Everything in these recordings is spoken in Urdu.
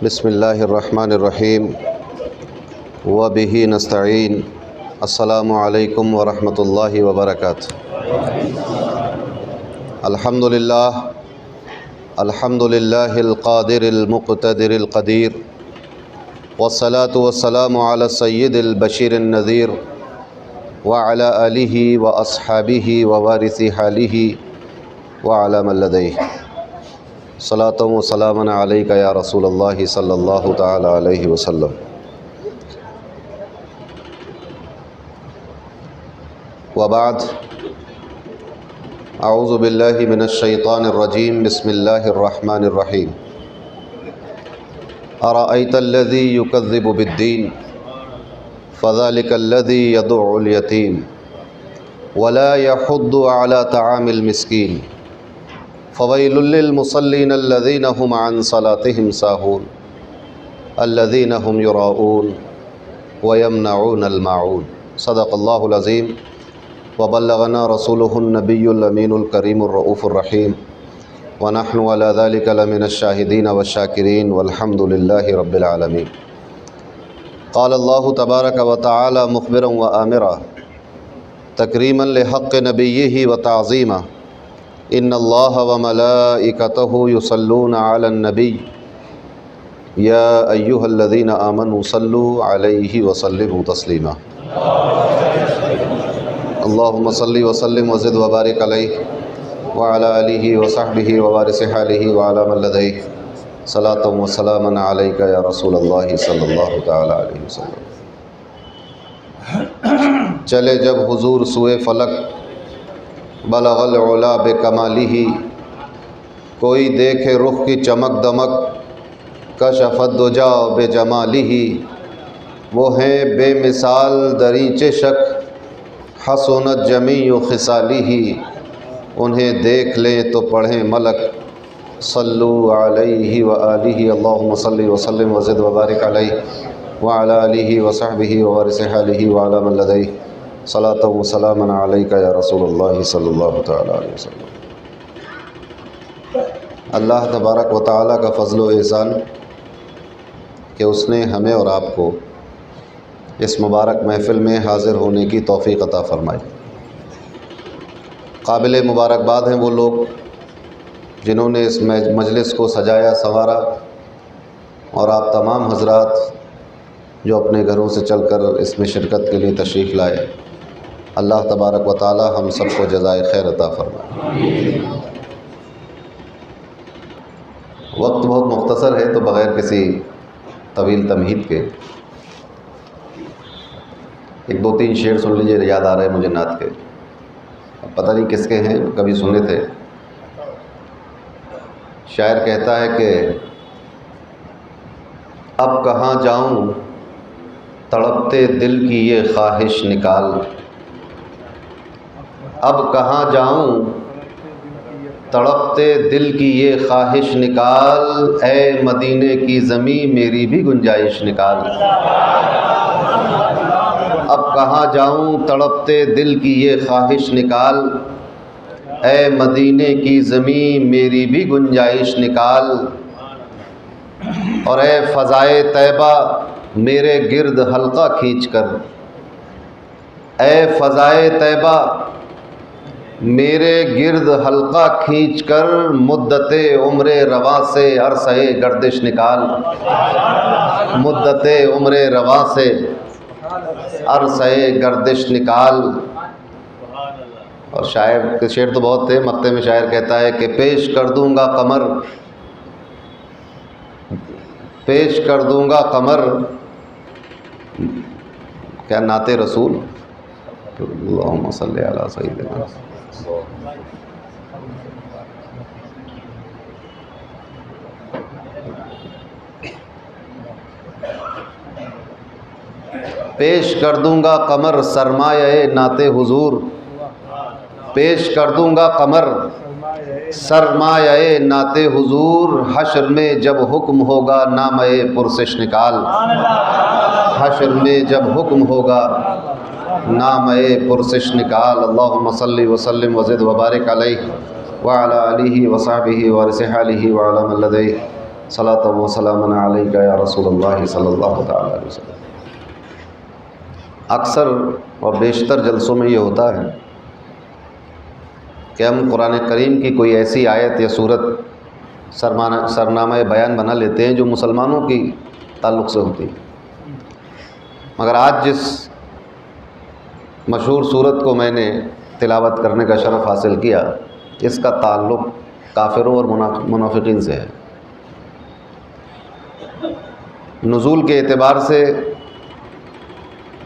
بسم اللہ الرحمن الرحیم وبہ نستعین السلام علیکم ورحمۃ اللہ وبرکاتہ۔ الحمد للہ القادر المقتدر القدیر والصلاة والسلام علی السید البشیر النذیر وعلی آلہ واصحابہ ووارث حالہ وعلی من لدیہ صلاۃ و سلام علیک یا رسول اللہ صلی اللہ تعالی علیہ وسلم۔ وبعد، اعوذ باللہ من الشیطان الرجیم، بسم اللہ الرحمن الرحیم۔ ارأیت الذی یکذب بالدین فذلک الذی یدع الیتیم ولا یحض علی طعام المسکین فویل للمصلین الذین هم عن صلاتهم ساہون الذین هم یراؤون ویمنعون الماعون۔ صدق اللہ العظیم وبلغنا رسوله النبی الامین الکریم الرؤوف الرحیم ونحن علی ذلک لمن الشاہدین والشاکرین والحمد للہ رب العالمین۔ قال اللہ تبارک وتعالی مخبرا وآمرا تکریما لحق نبیہ وتعظیما ان اللہ وملائکتہ یصلون علی النبی یا ایہا الذین آمنوا صلوا علیہ وسلموا تسلیما۔ اللہم صلی وسلم وزد وبارک علیہ وعلی آلہ وصحبہ ووارث حالہ وعلی من لدیہ صلاۃ و سلام علیک یا رسول اللہ صلی اللہ تعالی علیہ وسلم۔ چلے جب حضور سوئے فلک بلغ العلا بکمالہ، کوئی دیکھے رخ کی چمک دمک کشف الدجا بجمالہ، وہ ہیں بے مثال دریچ شک حسنت جمیع خصالہ، انہیں دیکھ لیں تو پڑھیں ملک صلو علیہ وآلہ اللہم صلی وسلم وزد وبارک علیہ وعلی آلہ وصحبہ ووارث حالہ وعلی من لدیہ صلاۃ و سلام علیک یا رسول اللہ صلی اللہ تعالی علیہ وسلم۔ اللہ تبارک و تعالیٰ کا فضل و احسان کہ اس نے ہمیں اور آپ کو اس مبارک محفل میں حاضر ہونے کی توفیق عطا فرمائی۔ قابل مبارکباد ہیں وہ لوگ جنہوں نے اس مجلس کو سجایا سنوارا، اور آپ تمام حضرات جو اپنے گھروں سے چل کر اس میں شرکت کے لیے تشریف لائے۔ اللہ تبارک و تعالی ہم سب کو جزائے خیر عطا فرمائے۔ وقت بہت مختصر ہے تو بغیر کسی طویل تمہید کے ایک دو تین شعر سن لیجیے، یاد آ رہے ہیں مجھے نعت کے، پتہ نہیں کس کے ہیں، کبھی سنے تھے۔ شاعر کہتا ہے کہ اب کہاں جاؤں تڑپتے دل کی یہ خواہش نکال، اب کہاں جاؤں تڑپتے دل کی یہ خواہش نکال، اے مدینے کی زمیں میری بھی گنجائش نکال۔ اب کہاں جاؤں تڑپتے دل کی یہ خواہش نکال، اے مدینے کی زمیں میری بھی گنجائش نکال، اور اے فضائے طیبہ میرے گرد حلقہ کھینچ کر، اے فضائے طیبہ میرے گرد حلقہ کھینچ کر، مدت عمر رواں سے عرصہ گردش نکال، مدت عمر رواں سے عرصہ گردش نکال۔ اور شاعر کے شعر تو بہت تھے، مقطع میں شاعر کہتا ہے کہ پیش کر دوں گا قمر، پیش کر دوں گا قمر، کیا نعت رسول، اللہم صلی علی سیدنا۔ پیش کر دوں گا قمر سرمایہ نعت حضور، پیش کر دوں گا قمر سرمایہ نعت حضور، حشر میں جب حکم ہوگا نامہ پرسش نکال، حشر میں جب حکم ہوگا نامہ پرسش نکال۔ اللہم صلی وسلم وزد وبارک علیہ وعلی آلہ وصحبہ وارث حالہ وعلی من لدیہ صلاۃ و سلام علیک یا رسول اللہ صلی اللہ تعالیٰ علیہ وسلم۔ اکثر اور بیشتر جلسوں میں یہ ہوتا ہے کہ ہم قرآن کریم کی کوئی ایسی آیت یا صورت سرنامہ بیان بنا لیتے ہیں جو مسلمانوں کی تعلق سے ہوتی ہے، مگر آج جس مشہور صورت کو میں نے تلاوت کرنے کا شرف حاصل کیا، اس کا تعلق کافروں اور منافقین سے ہے۔ نزول کے اعتبار سے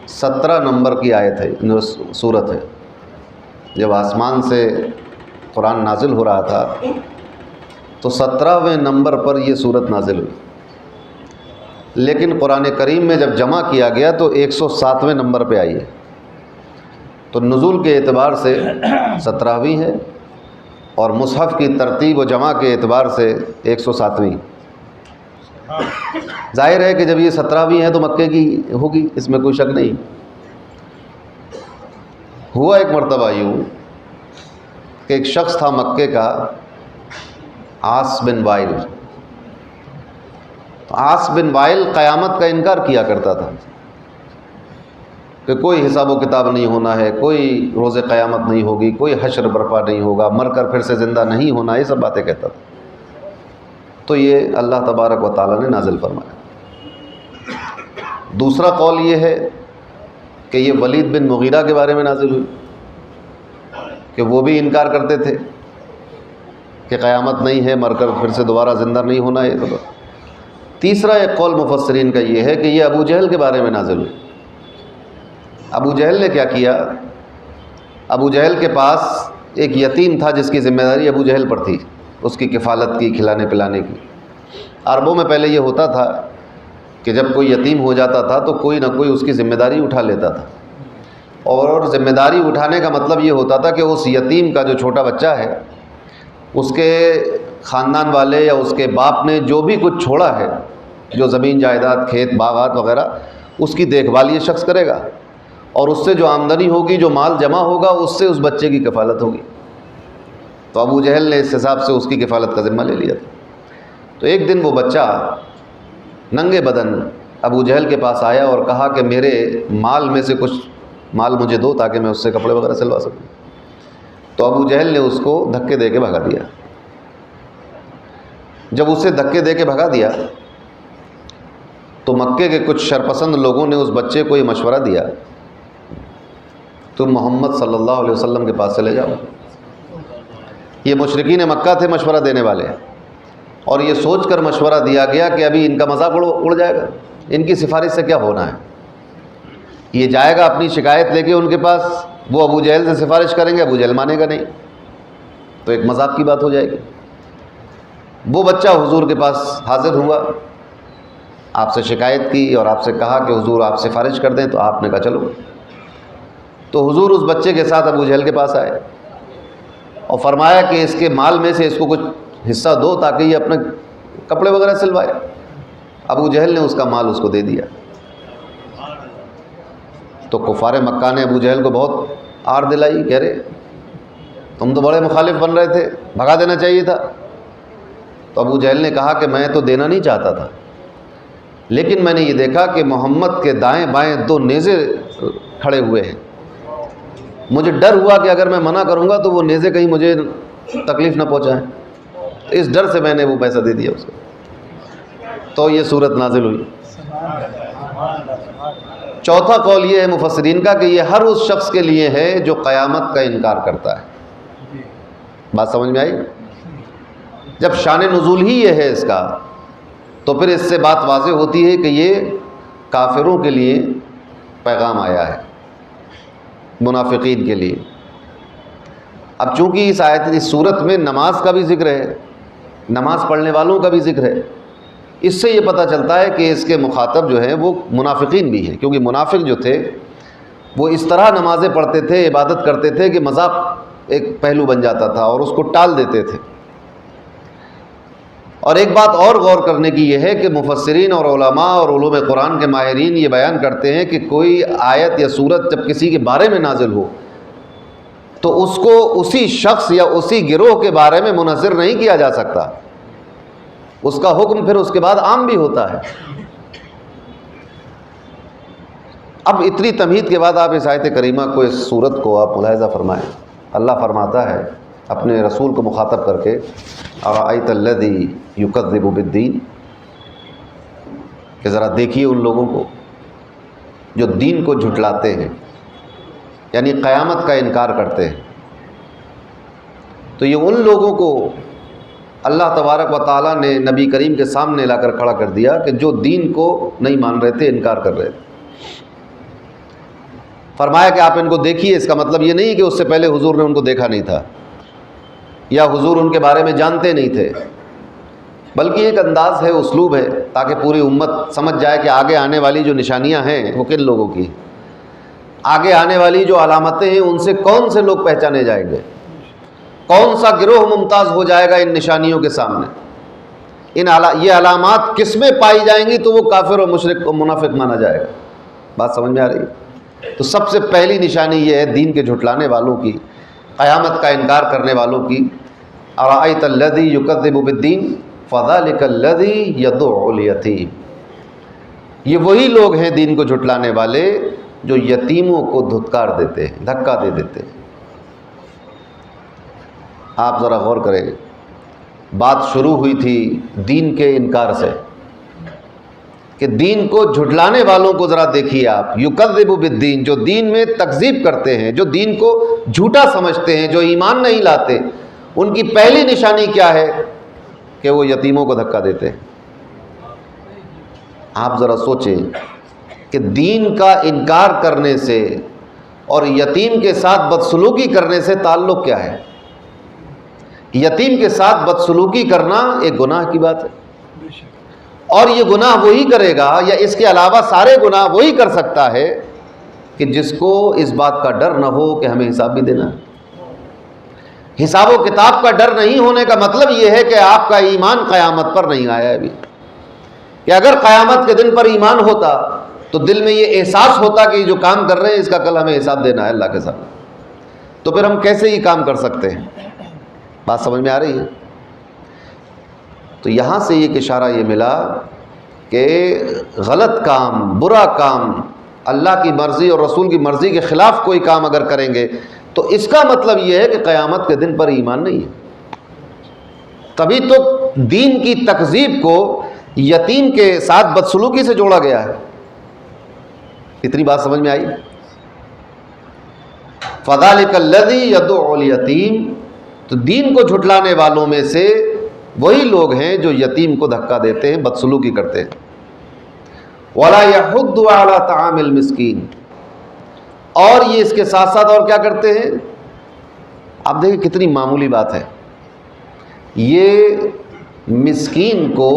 17 نمبر کی آیت ہے، صورت ہے۔ جب آسمان سے قرآن نازل ہو رہا تھا تو 17ویں نمبر پر یہ صورت نازل ہوئی، لیکن قرآن کریم میں جب جمع کیا گیا تو 107ویں نمبر پہ آئی ہے، تو نزول کے اعتبار سے 17ویں ہے اور مصحف کی ترتیب و جمع کے اعتبار سے 107ویں۔ ظاہر ہے کہ جب یہ 17ویں ہے تو مکے کی ہوگی، اس میں کوئی شک نہیں۔ ہوا ایک مرتبہ یوں کہ ایک شخص تھا مکے کا، عاص بن وائل۔ عاص بن وائل قیامت کا انکار کیا کرتا تھا کہ کوئی حساب و کتاب نہیں ہونا ہے، کوئی روز قیامت نہیں ہوگی، کوئی حشر برپا نہیں ہوگا، مر کر پھر سے زندہ نہیں ہونا، یہ سب باتیں کہتا تھا۔ تو یہ اللہ تبارک و تعالیٰ نے نازل فرمایا۔ دوسرا قول یہ ہے کہ یہ ولید بن مغیرہ کے بارے میں نازل ہوئی کہ وہ بھی انکار کرتے تھے کہ قیامت نہیں ہے، مر کر پھر سے دوبارہ زندہ نہیں ہونا ہے۔ تیسرا ایک قول مفسرین کا یہ ہے کہ یہ ابو جہل کے بارے میں نازل ہوئی۔ ابو جہل نے کیا کیا؟ ابو جہل کے پاس ایک یتیم تھا جس کی ذمہ داری ابو جہل پر تھی، اس کی کفالت کی، کھلانے پلانے کی۔ عربوں میں پہلے یہ ہوتا تھا کہ جب کوئی یتیم ہو جاتا تھا تو کوئی نہ کوئی اس کی ذمہ داری اٹھا لیتا تھا، اور ذمہ داری اٹھانے کا مطلب یہ ہوتا تھا کہ اس یتیم کا جو چھوٹا بچہ ہے، اس کے خاندان والے یا اس کے باپ نے جو بھی کچھ چھوڑا ہے، جو زمین جائیداد، کھیت باغات وغیرہ، اس کی دیکھ بھال یہ شخص کرے گا، اور اس سے جو آمدنی ہوگی، جو مال جمع ہوگا، اس سے اس بچے کی کفالت ہوگی۔ تو ابو جہل نے اس حساب سے اس کی کفالت کا ذمہ لے لیا تھا۔ تو ایک دن وہ بچہ ننگے بدن ابو جہل کے پاس آیا اور کہا کہ میرے مال میں سے کچھ مال مجھے دو تاکہ میں اس سے کپڑے وغیرہ سلوا سکوں۔ تو ابو جہل نے اس کو دھکے دے کے بھگا دیا۔ جب اسے دھکے دے کے بھگا دیا تو مکے کے کچھ شرپسند لوگوں نے اس بچے کو یہ مشورہ دیا، تم محمد صلی اللہ علیہ وسلم کے پاس چلے جاؤ۔ یہ مشرکین مکہ تھے مشورہ دینے والے، اور یہ سوچ کر مشورہ دیا گیا کہ ابھی ان کا مذاق اڑ جائے گا، ان کی سفارش سے کیا ہونا ہے۔ یہ جائے گا اپنی شکایت لے کے ان کے پاس، وہ ابو جہل سے سفارش کریں گے، ابو جہل مانے گا نہیں، تو ایک مذاق کی بات ہو جائے گی۔ وہ بچہ حضور کے پاس حاضر ہوا، آپ سے شکایت کی اور آپ سے کہا کہ حضور آپ سفارش کر دیں، تو آپ نے کہا چلو۔ تو حضور اس بچے کے ساتھ ابو جہل کے پاس آئے اور فرمایا کہ اس کے مال میں سے اس کو کچھ حصہ دو تاکہ یہ اپنے کپڑے وغیرہ سلوائے۔ ابو جہل نے اس کا مال اس کو دے دیا۔ تو کفار مکہ نے ابو جہل کو بہت آڑ دلائی، کہہ رہے تم تو بڑے مخالف بن رہے تھے، بھگا دینا چاہیے تھا۔ تو ابو جہل نے کہا کہ میں تو دینا نہیں چاہتا تھا، لیکن میں نے یہ دیکھا کہ محمد کے دائیں بائیں دو نیزے کھڑے ہوئے ہیں، مجھے ڈر ہوا کہ اگر میں منع کروں گا تو وہ نیزے کہیں مجھے تکلیف نہ پہنچائیں، اس ڈر سے میں نے وہ پیسہ دے دیا اس کو۔ تو یہ صورت نازل ہوئی۔ چوتھا قول یہ ہے مفسرین کا کہ یہ ہر اس شخص کے لیے ہے جو قیامت کا انکار کرتا ہے۔ بات سمجھ میں آئی؟ جب شان نزول ہی یہ ہے اس کا، تو پھر اس سے بات واضح ہوتی ہے کہ یہ کافروں کے لیے پیغام آیا ہے، منافقین کے لیے۔ اب چونکہ اس آیت اس صورت میں نماز کا بھی ذکر ہے، نماز پڑھنے والوں کا بھی ذکر ہے، اس سے یہ پتہ چلتا ہے کہ اس کے مخاطب جو ہیں وہ منافقین بھی ہیں، کیونکہ منافق جو تھے وہ اس طرح نمازیں پڑھتے تھے، عبادت کرتے تھے کہ مذاق ایک پہلو بن جاتا تھا اور اس کو ٹال دیتے تھے۔ اور ایک بات اور غور کرنے کی یہ ہے کہ مفسرین اور علماء اور علوم قرآن کے ماہرین یہ بیان کرتے ہیں کہ کوئی آیت یا سورت جب کسی کے بارے میں نازل ہو تو اس کو اسی شخص یا اسی گروہ کے بارے میں منحصر نہیں کیا جا سکتا، اس کا حکم پھر اس کے بعد عام بھی ہوتا ہے۔ اب اتنی تمہید کے بعد آپ اس آیت کریمہ کو، اس صورت کو آپ ملاحظہ فرمائیں۔ اللہ فرماتا ہے اپنے رسول کو مخاطب کر کے، ارأیت الذی یکذب بالدین، کہ ذرا دیکھیے ان لوگوں کو جو دین کو جھٹلاتے ہیں، یعنی قیامت کا انکار کرتے ہیں۔ تو یہ ان لوگوں کو اللہ تبارک و تعالیٰ نے نبی کریم کے سامنے لا کر کھڑا کر دیا کہ جو دین کو نہیں مان رہے تھے، انکار کر رہے تھے۔ فرمایا کہ آپ ان کو دیکھیے، اس کا مطلب یہ نہیں کہ اس سے پہلے حضور نے ان کو دیکھا نہیں تھا یا حضور ان کے بارے میں جانتے نہیں تھے، بلکہ ایک انداز ہے، اسلوب ہے، تاکہ پوری امت سمجھ جائے کہ آگے آنے والی جو نشانیاں ہیں وہ کن لوگوں کی، آگے آنے والی جو علامتیں ہیں ان سے کون سے لوگ پہچانے جائیں گے، کون سا گروہ ممتاز ہو جائے گا ان نشانیوں کے سامنے، یہ علامات کس میں پائی جائیں گی تو وہ کافر و مشرک و منافق مانا جائے گا۔ بات سمجھ میں آ رہی ہے؟ تو سب سے پہلی نشانی یہ ہے دین کے جھٹلانے والوں کی، قیامت کا انکار کرنے والوں کی۔ ارأیت الذی یکذب بالدین فذلک الذی یدع الیتیم، یہ وہی لوگ ہیں دین کو جھٹلانے والے جو یتیموں کو دھتکار دیتے ہیں، دھکا دے دیتے ہیں۔ آپ ذرا غور کریں، بات شروع ہوئی تھی دین کے انکار سے، کہ دین کو جھٹلانے والوں کو ذرا دیکھیے آپ، یکذب بالدین، جو دین میں تکذیب کرتے ہیں، جو دین کو جھوٹا سمجھتے ہیں، جو ایمان نہیں لاتے، ان کی پہلی نشانی کیا ہے کہ وہ یتیموں کو دھکا دیتے ہیں۔ آپ ذرا سوچیں کہ دین کا انکار کرنے سے اور یتیم کے ساتھ بدسلوکی کرنے سے تعلق کیا ہے؟ یتیم کے ساتھ بدسلوکی کرنا ایک گناہ کی بات ہے، اور یہ گناہ وہی کرے گا یا اس کے علاوہ سارے گناہ وہی کر سکتا ہے کہ جس کو اس بات کا ڈر نہ ہو کہ ہمیں حساب بھی دینا ہے۔ حساب و کتاب کا ڈر نہیں ہونے کا مطلب یہ ہے کہ آپ کا ایمان قیامت پر نہیں آیا ابھی، کہ اگر قیامت کے دن پر ایمان ہوتا تو دل میں یہ احساس ہوتا کہ یہ جو کام کر رہے ہیں اس کا کل ہمیں حساب دینا ہے اللہ کے سامنے، تو پھر ہم کیسے یہ کام کر سکتے ہیں؟ بات سمجھ میں آ رہی ہے؟ تو یہاں سے ایک اشارہ یہ ملا کہ غلط کام، برا کام، اللہ کی مرضی اور رسول کی مرضی کے خلاف کوئی کام اگر کریں گے تو اس کا مطلب یہ ہے کہ قیامت کے دن پر ایمان نہیں ہے۔ تبھی تو دین کی تکذیب کو یتیم کے ساتھ بدسلوکی سے جوڑا گیا ہے۔ اتنی بات سمجھ میں آئی؟ فذلک الذی یدع الیتیم، تو دین کو جھٹلانے والوں میں سے وہی لوگ ہیں جو یتیم کو دھکا دیتے ہیں، بدسلوکی کرتے ہیں۔ وَلَا يَحُضُّ عَلَىٰ طَعَامِ الْمِسْكِينِ، اور یہ اس کے ساتھ ساتھ اور کیا کرتے ہیں؟ آپ دیکھیں کتنی معمولی بات ہے، یہ مسکین کو،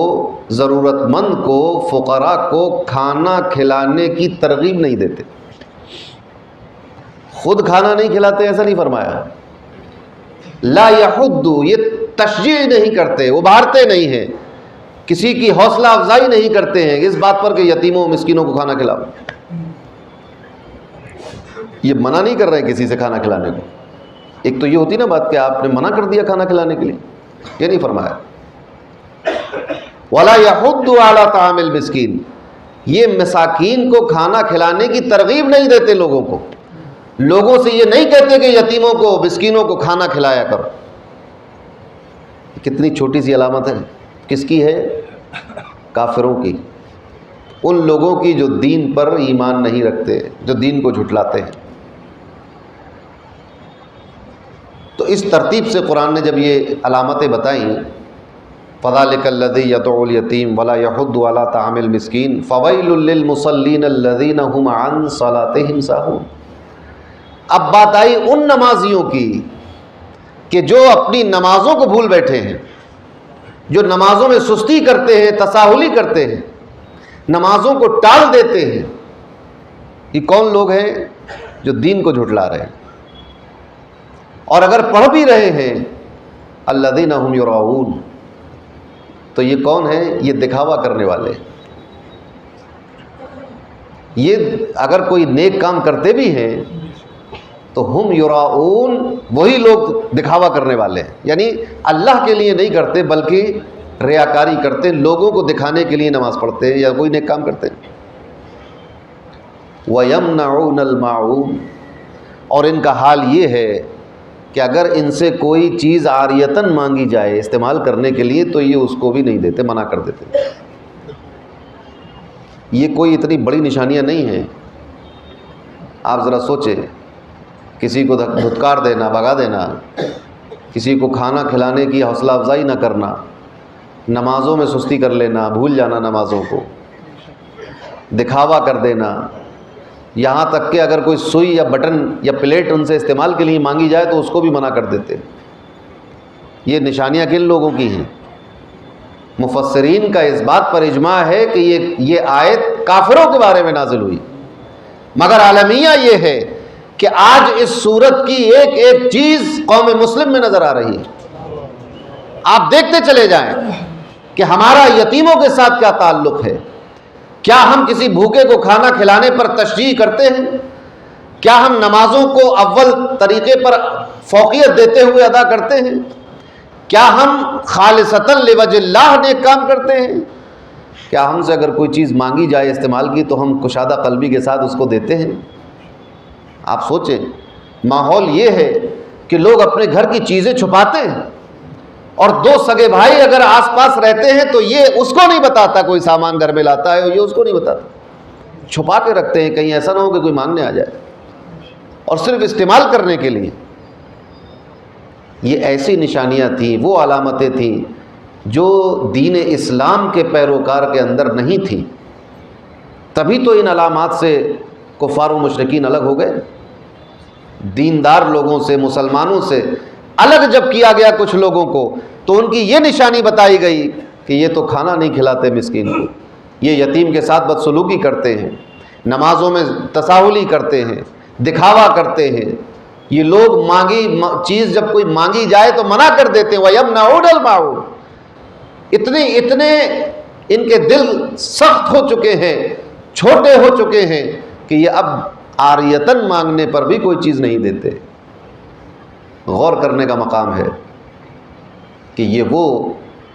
ضرورت مند کو، فقراء کو کھانا کھلانے کی ترغیب نہیں دیتے، خود کھانا نہیں کھلاتے، ایسا نہیں فرمایا۔ لا یحض، یہ تشجیع نہیں کرتے، ابھارتے نہیں ہیں، کسی کی حوصلہ افزائی نہیں کرتے ہیں اس بات پر کہ یتیموں مسکینوں کو کھانا کھلاؤ۔ یہ منع نہیں کر رہے ہیں کسی سے کھانا کھلانے کو۔ ایک تو یہ ہوتی نا بات کہ آپ نے منع کر دیا کھانا کھلانے کے لیے، یہ نہیں فرمایا۔ وَلَا يَحُضُّ عَلَىٰ طَعَامِ الْمِسْكِينِ، یہ مساکین کو کھانا کھلانے کی ترغیب نہیں دیتے لوگوں کو، لوگوں سے یہ نہیں کہتے کہ یتیموں کو، مسکینوں کو کھانا کھلایا کرو۔ کتنی چھوٹی سی علامت ہے، کس کی ہے؟ کافروں کی، ان لوگوں کی جو دین پر ایمان نہیں رکھتے، جو دین کو جھٹلاتے ہیں۔ تو اس ترتیب سے قرآن نے جب یہ علامتیں بتائیں، فَذَلِكَ الَّذِي يَدْعُ الْيَتِيمَ وَلَا يَحُضُّ عَلَىٰ طَعَامِ الْمِسْكِينِ فَوَيْلٌ لِّلْمُصَلِّينَ الَّذِينَ هُمْ عَنْ صَلَاتِهِمْ سَاهُونَ۔ اب بات آئی ان نمازیوں کی کہ جو اپنی نمازوں کو بھول بیٹھے ہیں، جو نمازوں میں سستی کرتے ہیں، تساہلی کرتے ہیں، نمازوں کو ٹال دیتے ہیں۔ یہ کون لوگ ہیں؟ جو دین کو جھٹلا رہے ہیں، اور اگر پڑھ بھی رہے ہیں الذین هم یراؤون، تو یہ کون ہے؟ یہ دکھاوا کرنے والے۔ یہ اگر کوئی نیک کام کرتے بھی ہیں تو ہم یراؤون، وہی لوگ دکھاوا کرنے والے ہیں، یعنی اللہ کے لیے نہیں کرتے بلکہ ریاکاری کرتے ہیں، لوگوں کو دکھانے کے لیے نماز پڑھتے ہیں یا کوئی نیک کام کرتے ہیں۔ وَيَمْنَعُونَ الْمَاعُونَ، اور ان کا حال یہ ہے کہ اگر ان سے کوئی چیز عاریتاً مانگی جائے استعمال کرنے کے لیے تو یہ اس کو بھی نہیں دیتے، منع کر دیتے۔ یہ کوئی اتنی بڑی نشانیاں نہیں ہیں۔ آپ ذرا سوچیں، کسی کو دھتکار دینا، بھگا دینا، کسی کو کھانا کھلانے کی حوصلہ افزائی نہ کرنا، نمازوں میں سستی کر لینا، بھول جانا نمازوں کو، دکھاوا کر دینا، یہاں تک کہ اگر کوئی سوئی یا بٹن یا پلیٹ ان سے استعمال کے لیے مانگی جائے تو اس کو بھی منع کر دیتے۔ یہ نشانیاں کن لوگوں کی ہیں؟ مفسرین کا اس بات پر اجماع ہے کہ یہ آیت کافروں کے بارے میں نازل ہوئی، مگر عالمیہ یہ ہے کہ آج اس صورت کی ایک ایک چیز قوم مسلم میں نظر آ رہی ہے۔ آپ دیکھتے چلے جائیں کہ ہمارا یتیموں کے ساتھ کیا تعلق ہے۔ کیا ہم کسی بھوکے کو کھانا کھلانے پر تشریح کرتے ہیں؟ کیا ہم نمازوں کو اول طریقے پر فوقیت دیتے ہوئے ادا کرتے ہیں؟ کیا ہم خالصتاً لوجہ اللہ نیک کام کرتے ہیں؟ کیا ہم سے اگر کوئی چیز مانگی جائے استعمال کی تو ہم کشادہ قلبی کے ساتھ اس کو دیتے ہیں؟ آپ سوچیں، ماحول یہ ہے کہ لوگ اپنے گھر کی چیزیں چھپاتے ہیں، اور دو سگے بھائی اگر آس پاس رہتے ہیں تو یہ اس کو نہیں بتاتا، کوئی سامان گھر میں لاتا ہے اور یہ اس کو نہیں بتاتا، چھپا کے رکھتے ہیں کہیں ایسا نہ ہو کہ کوئی مانگنے آ جائے، اور صرف استعمال کرنے کے لیے۔ یہ ایسی نشانیاں تھیں، وہ علامتیں تھیں جو دین اسلام کے پیروکار کے اندر نہیں تھیں۔ تبھی تو ان علامات سے کفار و مشرکین الگ ہو گئے۔ دیندار لوگوں سے، مسلمانوں سے الگ جب کیا گیا کچھ لوگوں کو تو ان کی یہ نشانی بتائی گئی کہ یہ تو کھانا نہیں کھلاتے مسکین کو، یہ یتیم کے ساتھ بدسلوکی کرتے ہیں، نمازوں میں تساہلی کرتے ہیں، دکھاوا کرتے ہیں، یہ لوگ مانگی چیز جب کوئی مانگی جائے تو منع کر دیتے ہیں۔ وَيَمْنَعُونَ الْمَاعُونَ، اتنے ان کے دل سخت ہو چکے ہیں، چھوٹے ہو چکے ہیں کہ یہ اب عاریتاً مانگنے پر بھی کوئی چیز نہیں دیتے۔ غور کرنے کا مقام ہے کہ یہ وہ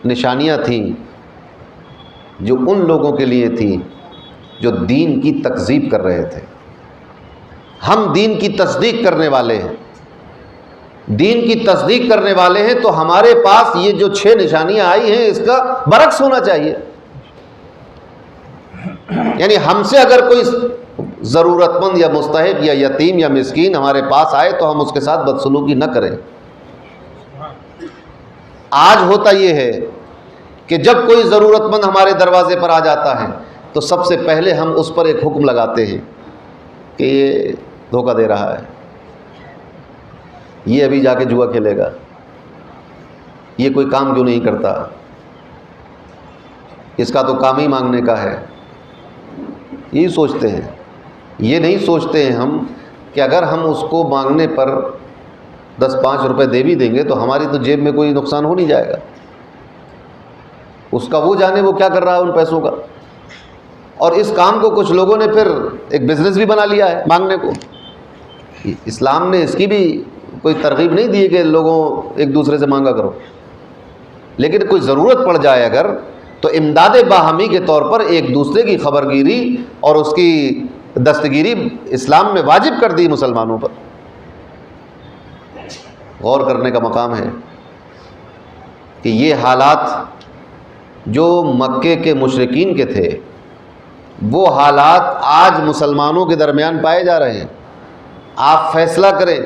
نشانیاں تھیں جو ان لوگوں کے لیے تھیں جو دین کی تکذیب کر رہے تھے۔ ہم دین کی تصدیق کرنے والے ہیں، دین کی تصدیق کرنے والے ہیں، تو ہمارے پاس یہ جو 6 نشانیاں آئی ہیں اس کا برعکس ہونا چاہیے۔ یعنی ہم سے اگر کوئی ضرورت مند یا مستحق یا یتیم یا مسکین ہمارے پاس آئے تو ہم اس کے ساتھ بدسلوکی نہ کریں۔ آج ہوتا یہ ہے کہ جب کوئی ضرورت مند ہمارے دروازے پر آ جاتا ہے تو سب سے پہلے ہم اس پر ایک حکم لگاتے ہیں کہ یہ دھوکہ دے رہا ہے، یہ ابھی جا کے جوا کھیلے گا، یہ کوئی کام کیوں نہیں کرتا، اس کا تو کام ہی مانگنے کا ہے۔ یہی سوچتے ہیں، یہ نہیں سوچتے ہیں ہم کہ اگر ہم اس کو مانگنے پر 10-5 روپے دے بھی دیں گے تو ہماری تو جیب میں کوئی نقصان ہو نہیں جائے گا، اس کا وہ جانے وہ کیا کر رہا ہے ان پیسوں کا۔ اور اس کام کو کچھ لوگوں نے پھر ایک بزنس بھی بنا لیا ہے مانگنے کو۔ اسلام نے اس کی بھی کوئی ترغیب نہیں دی کہ لوگوں ایک دوسرے سے مانگا کرو، لیکن کوئی ضرورت پڑ جائے اگر تو امداد باہمی کے طور پر ایک دوسرے کی خبرگیری اور اس کی دستگیری اسلام میں واجب کر دی مسلمانوں پر۔ غور کرنے کا مقام ہے کہ یہ حالات جو مکے کے مشرکین کے تھے وہ حالات آج مسلمانوں کے درمیان پائے جا رہے ہیں۔ آپ فیصلہ کریں،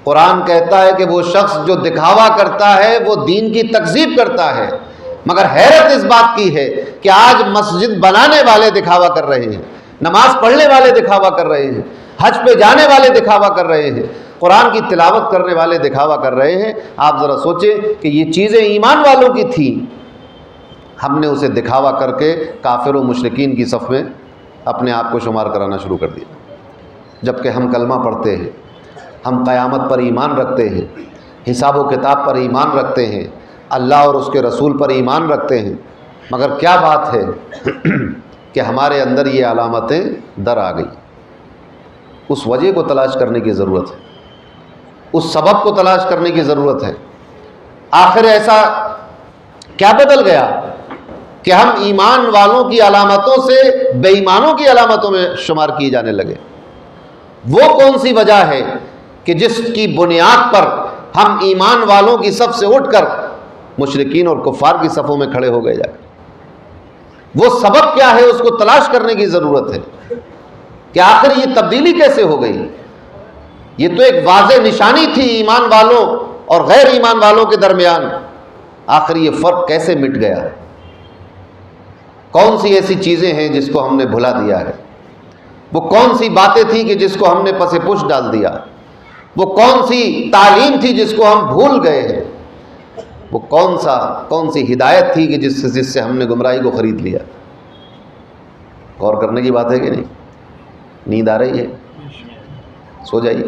قرآن کہتا ہے کہ وہ شخص جو دکھاوا کرتا ہے وہ دین کی تکذیب کرتا ہے، مگر حیرت اس بات کی ہے کہ آج مسجد بنانے والے دکھاوا کر رہے ہیں، نماز پڑھنے والے دکھاوا کر رہے ہیں، حج پہ جانے والے دکھاوا کر رہے ہیں، قرآن کی تلاوت کرنے والے دکھاوا کر رہے ہیں۔ آپ ذرا سوچیں کہ یہ چیزیں ایمان والوں کی تھیں، ہم نے اسے دکھاوا کر کے کافر و مشرکین کی صف میں اپنے آپ کو شمار کرانا شروع کر دیا، جبکہ ہم کلمہ پڑھتے ہیں، ہم قیامت پر ایمان رکھتے ہیں، حساب و کتاب پر ایمان رکھتے ہیں، اللہ اور اس کے رسول پر ایمان رکھتے ہیں، مگر کیا بات ہے کہ ہمارے اندر یہ علامتیں در آ گئی۔ اس وجہ کو تلاش کرنے کی ضرورت ہے، اس سبب کو تلاش کرنے کی ضرورت ہے۔ آخر ایسا کیا بدل گیا کہ ہم ایمان والوں کی علامتوں سے بے ایمانوں کی علامتوں میں شمار کیے جانے لگے؟ وہ کون سی وجہ ہے کہ جس کی بنیاد پر ہم ایمان والوں کی صف سے اٹھ کر مشرکین اور کفار کی صفوں میں کھڑے ہو گئے جا کر؟ وہ سبب کیا ہے؟ اس کو تلاش کرنے کی ضرورت ہے کہ آخر یہ تبدیلی کیسے ہو گئی؟ یہ تو ایک واضح نشانی تھی ایمان والوں اور غیر ایمان والوں کے درمیان، آخر یہ فرق کیسے مٹ گیا؟ کون سی ایسی چیزیں ہیں جس کو ہم نے بھلا دیا ہے؟ وہ کون سی باتیں تھیں کہ جس کو ہم نے پس پش ڈال دیا؟ وہ کون سی تعلیم تھی جس کو ہم بھول گئے ہیں؟ وہ کون سی ہدایت تھی کہ جس سے ہم نے گمراہی کو خرید لیا؟ غور کرنے کی بات ہے کہ نہیں؟ نیند آ رہی ہے؟ سو جائیے۔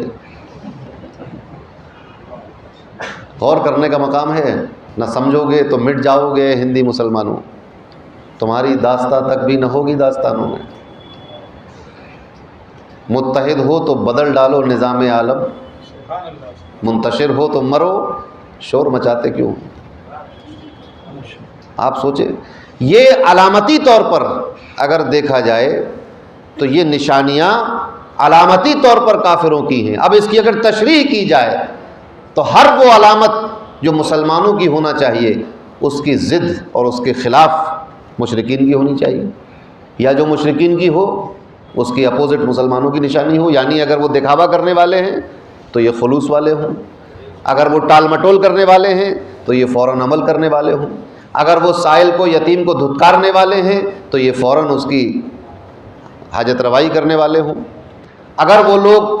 غور کرنے کا مقام ہے، نہ سمجھو گے تو مٹ جاؤ گے ہندی مسلمانوں، تمہاری داستان تک بھی نہ ہوگی داستانوں میں۔ متحد ہو تو بدل ڈالو نظام عالم، منتشر ہو تو مرو، شور مچاتے کیوں؟ آپ سوچیں، یہ علامتی طور پر اگر دیکھا جائے تو یہ نشانیاں علامتی طور پر کافروں کی ہیں۔ اب اس کی اگر تشریح کی جائے تو ہر وہ علامت جو مسلمانوں کی ہونا چاہیے اس کی ضد اور اس کے خلاف مشرکین کی ہونی چاہیے، یا جو مشرکین کی ہو اس کی اپوزٹ مسلمانوں کی نشانی ہو۔ یعنی اگر وہ دکھاوا کرنے والے ہیں تو یہ خلوص والے ہوں، اگر وہ ٹال مٹول کرنے والے ہیں تو یہ فوراً عمل کرنے والے ہوں، اگر وہ سائل کو یتیم کو دھتکارنے والے ہیں تو یہ فوراً اس کی حاجت روائی کرنے والے ہوں، اگر وہ لوگ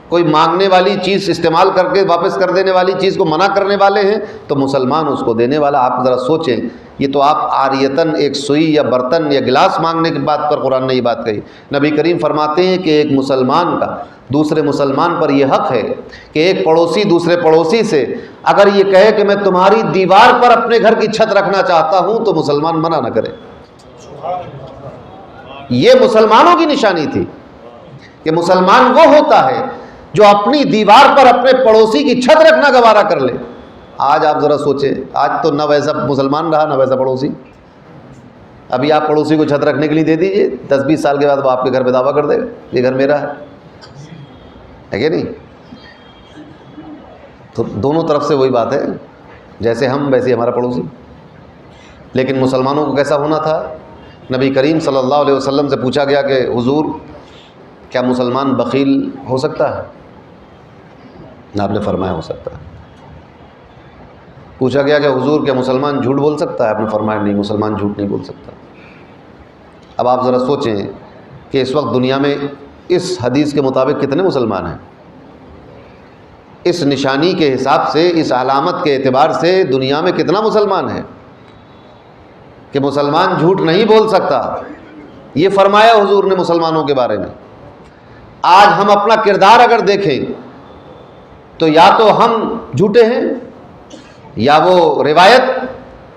کوئی مانگنے والی چیز استعمال کر کے واپس کر دینے والی چیز کو منع کرنے والے ہیں تو مسلمان اس کو دینے والا۔ آپ ذرا سوچیں، یہ تو آپ عاریتاً ایک سوئی یا برتن یا گلاس مانگنے کی بات پر قرآن نے یہ بات کہی۔ نبی کریم فرماتے ہیں کہ ایک مسلمان کا دوسرے مسلمان پر یہ حق ہے کہ ایک پڑوسی دوسرے پڑوسی سے اگر یہ کہے کہ میں تمہاری دیوار پر اپنے گھر کی چھت رکھنا چاہتا ہوں تو مسلمان منع نہ کرے۔ یہ مسلمانوں کی نشانی تھی کہ مسلمان وہ ہوتا ہے جو اپنی دیوار پر اپنے پڑوسی کی چھت رکھنا گوارا کر لے۔ آج آپ ذرا سوچیں، آج تو نہ ویسا مسلمان رہا نہ ویسا پڑوسی۔ ابھی آپ پڑوسی کو چھت رکھنے کے لیے دے دیجئے، 10-20 سال کے بعد وہ آپ کے گھر پہ دعویٰ کر دے گا یہ گھر میرا ہے کہ نہیں؟ تو دونوں طرف سے وہی بات ہے، جیسے ہم ویسے ہمارا پڑوسی۔ لیکن مسلمانوں کو کیسا ہونا تھا؟ نبی کریم صلی اللہ علیہ وسلم سے پوچھا گیا کہ حضور کیا مسلمان بخیل ہو سکتا ہے؟ آپ نے فرمایا ہو سکتا ہے۔ پوچھا گیا کہ حضور کیا مسلمان جھوٹ بول سکتا ہے؟ آپ نے فرمایا نہیں، مسلمان جھوٹ نہیں بول سکتا۔ اب آپ ذرا سوچیں کہ اس وقت دنیا میں اس حدیث کے مطابق کتنے مسلمان ہیں؟ اس نشانی کے حساب سے، اس علامت کے اعتبار سے دنیا میں کتنا مسلمان ہے کہ مسلمان جھوٹ نہیں بول سکتا؟ یہ فرمایا حضور نے مسلمانوں کے بارے میں۔ آج ہم اپنا کردار اگر دیکھیں تو یا تو ہم جھوٹے ہیں یا وہ روایت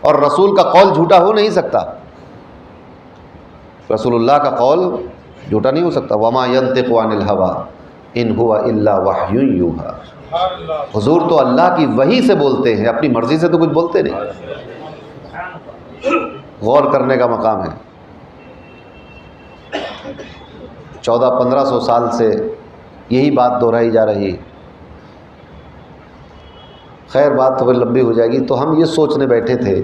اور رسول کا قول جھوٹا ہو نہیں سکتا۔ رسول اللہ کا قول جھوٹا نہیں ہو سکتا۔ وما ينطق عن الهوى ان هو الا وحی یوحى۔ حضور تو اللہ کی وحی سے بولتے ہیں، اپنی مرضی سے تو کچھ بولتے نہیں۔ غور کرنے کا مقام ہے۔ 1400-1500 سال سے یہی بات دہرائی جا رہی ہے۔ خیر بات تو لمبی ہو جائے گی، تو ہم یہ سوچنے بیٹھے تھے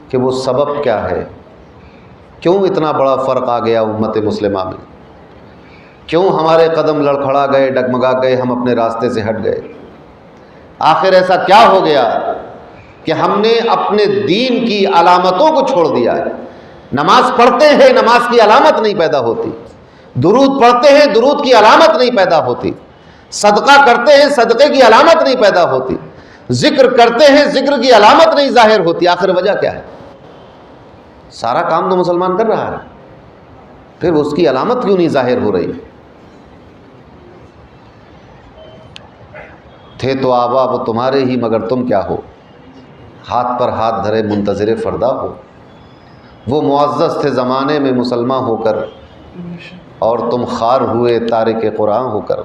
کہ وہ سبب کیا ہے، کیوں اتنا بڑا فرق آ گیا امت مسلمہ میں، کیوں ہمارے قدم لڑکھڑا گئے، ڈگمگا گئے، ہم اپنے راستے سے ہٹ گئے؟ آخر ایسا کیا ہو گیا کہ ہم نے اپنے دین کی علامتوں کو چھوڑ دیا ہے؟ نماز پڑھتے ہیں، نماز کی علامت نہیں پیدا ہوتی، درود پڑھتے ہیں، درود کی علامت نہیں پیدا ہوتی، صدقہ کرتے ہیں، صدقے کی علامت نہیں پیدا ہوتی، ذکر کرتے ہیں، ذکر کی علامت نہیں ظاہر ہوتی۔ آخر وجہ کیا ہے؟ سارا کام تو مسلمان کر رہا ہے، پھر اس کی علامت کیوں نہیں ظاہر ہو رہی؟ تھے تو آبا وہ تمہارے ہی مگر تم کیا ہو، ہاتھ پر ہاتھ دھرے منتظر فردا ہو۔ وہ معزز تھے زمانے میں مسلمان ہو کر، اور تم خوار ہوئے تارک قرآن ہو کر۔